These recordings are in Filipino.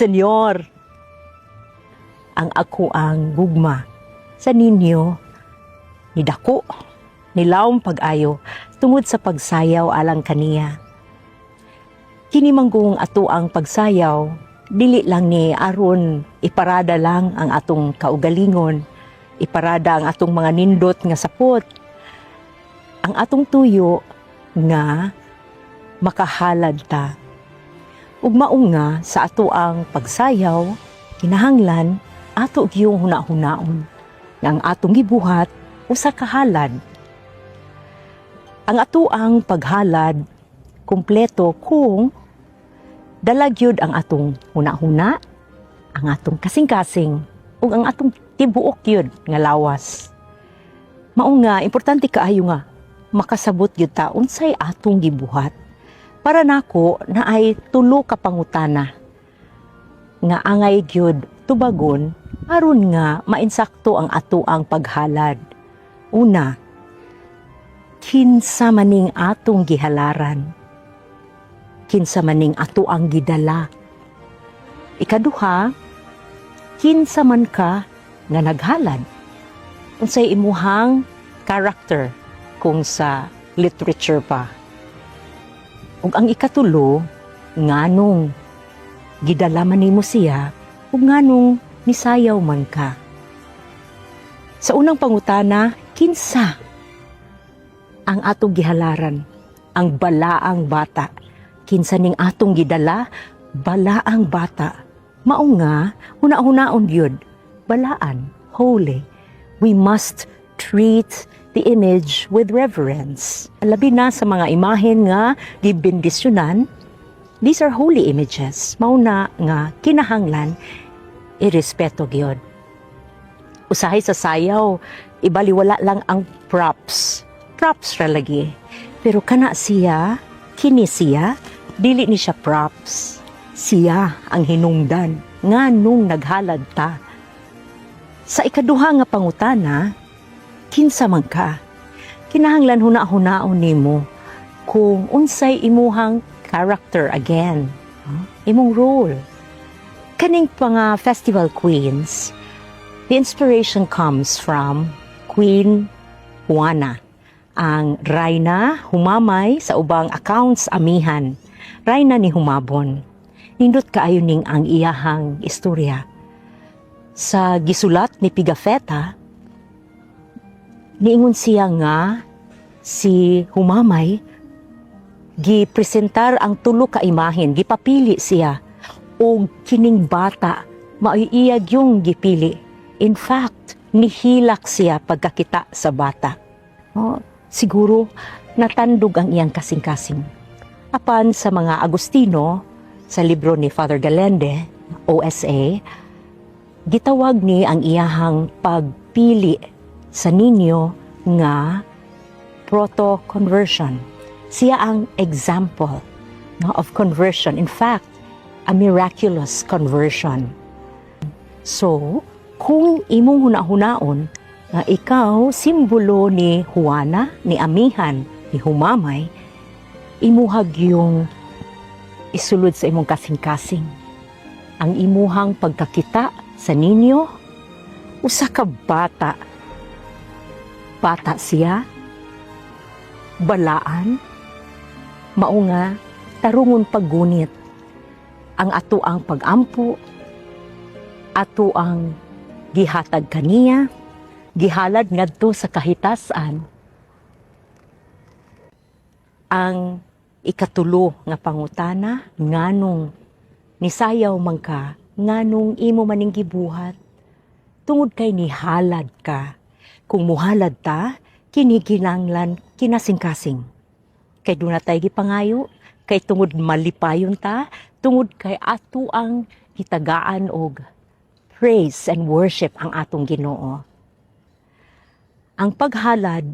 Senyor, ang ako ang gugma sa ninyo, ni dako, nilawom pag-ayo, tungod sa pagsayaw alang kaniya. Kini manggong ato ang pagsayaw, dili lang ni aron iparada lang ang atong kaugalingon, iparada ang atong mga nindot nga sapot, ang atong tuyo nga makahalad ta. Ug maunga sa ato ang pagsayaw, kinahanglan ato giyong huna-hunaon nga ang atong gibuhat usa ka halad. Ang ato ang paghalad kumpleto kung dalagyod ang atong huna-huna, ang atong kasing-kasing ug ang atong tibuok yun nga lawas. Maunga importante kaayo nga makasabot gyud ta unsay atong gibuhat. Para nako na ay tulo ka pangutana nga angay gyud tubagon aron nga mainsakto ang ato ang paghalad. Una, kinsa maning atong gihalaran? Kinsa maning ato ang gidala? Ikaduha, kinsa man ka nga naghalad? Unsay imuhang character kung sa literature pa? Ug ang ikatulo, nganong gidala man nimo siya ug nganong nisayaw man ka. Sa unang pangutana, kinsa ang atong gihalaran? Ang balaang bata. Kinsa ning atong gidala? Balaang bata. Mao nga, huna-hunaon gyud, balaan, holy. We must treat the image with reverence. Labi na sa mga imahen nga gibendisyonan, these are holy images. Mauna nga kinahanglan irespeto gyud. Usahay sa sayaw, ibaliwala lang ang props. Props ra lagi. Pero kana siya, kini siya, dili ni siya props. Siya ang hinungdan nganong naghalad ta. Sa ikaduha nga pangutana, kinsa man ka? Kinahanglan huna-hunaon nimo kung unsay imuhang character again. Imong role. Kaning mga festival queens, the inspiration comes from Queen Juana, ang Rayna humamay sa ubang accounts amihan. Rayna ni humabon. Nindot kaayo ning ang iyahang istorya. Sa gisulat ni Pigafetta, niingon siya nga si humamay gipresentar ang tulo ka imahen, gipapili siya o kining bata maiiyag yung gipili. In fact, nihilak siya pagkakita sa bata. Siguro natandog ang iyang kasing-kasing. Apan sa mga Agustino, sa libro ni Father Galende, OSA, gitawag ni ang iyahang pagpili sa ninyo nga proto-conversion. Siya ang example of conversion. In fact, a miraculous conversion. So, kung imong huna-hunaon nga ikaw simbolo ni Juana, ni amihan, ni humamay, imuhag yung isulod sa imong kasing-kasing. Ang imuhang pagkakita sa ninyo, usa ka bata. Bata siya, balaan, mao nga tarungon paggunit. Ang ato ang pagampo, ato ang gihatag kaniya, gihalad ngadto sa kahitasan. Ang ikatulo nga pangutana, nganong nisayaw man ka, nganong imo maning gibuhat, tungod kay nihalad ka. Kung muhalad ta, kinikinanglan kinasing-kasing. Kay doon na tayo gipangayo, kay tungod malipayon ta, tungod kay ato ang hitagaan og praise and worship ang atong Ginoo. Ang paghalad,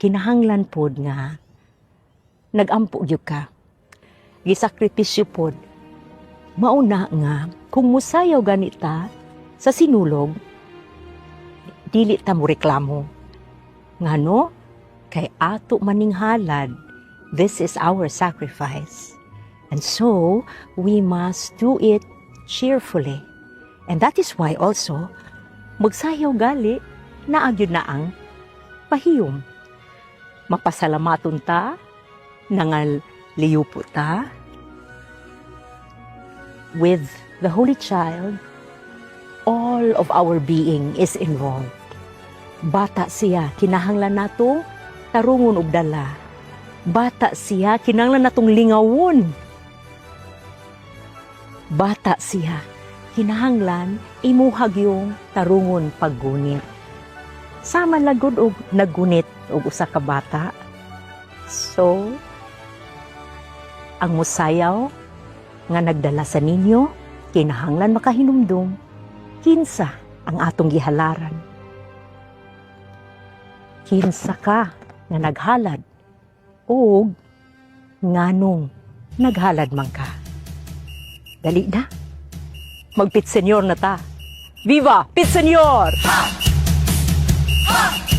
kinahanglan pod nga, nagampo gyud ka. Gisakripisyo pod. Mauna nga, kung musayaw ganita sa sinulog, dili ta mo reklamo. Ngano? Kay ato maning halad, this is our sacrifice. And so, we must do it cheerfully. And that is why also, magsayaw gali, naagyod na ang pahiyom. Mapasalamaton ta, nangal liyupo ta, with the Holy Child, all of our being is involved. Bata siya, kinahanglan natong tarungon og dala. Bata siya, kinahanglan natong lingawon. Bata siya, kinahanglan imuhag yung tarungon paggunit. Sama lagod og naggunit og usa ka bata. So, ang musayaw nga nagdala sa ninyo, kinahanglan makahinumdum, kinsa ang atong gihalaran. Kinsa ka nga naghalad o nganong naghalad man ka. Dali na, magpitsenyor na ta. Viva Pitsenyor! Ha! Ha!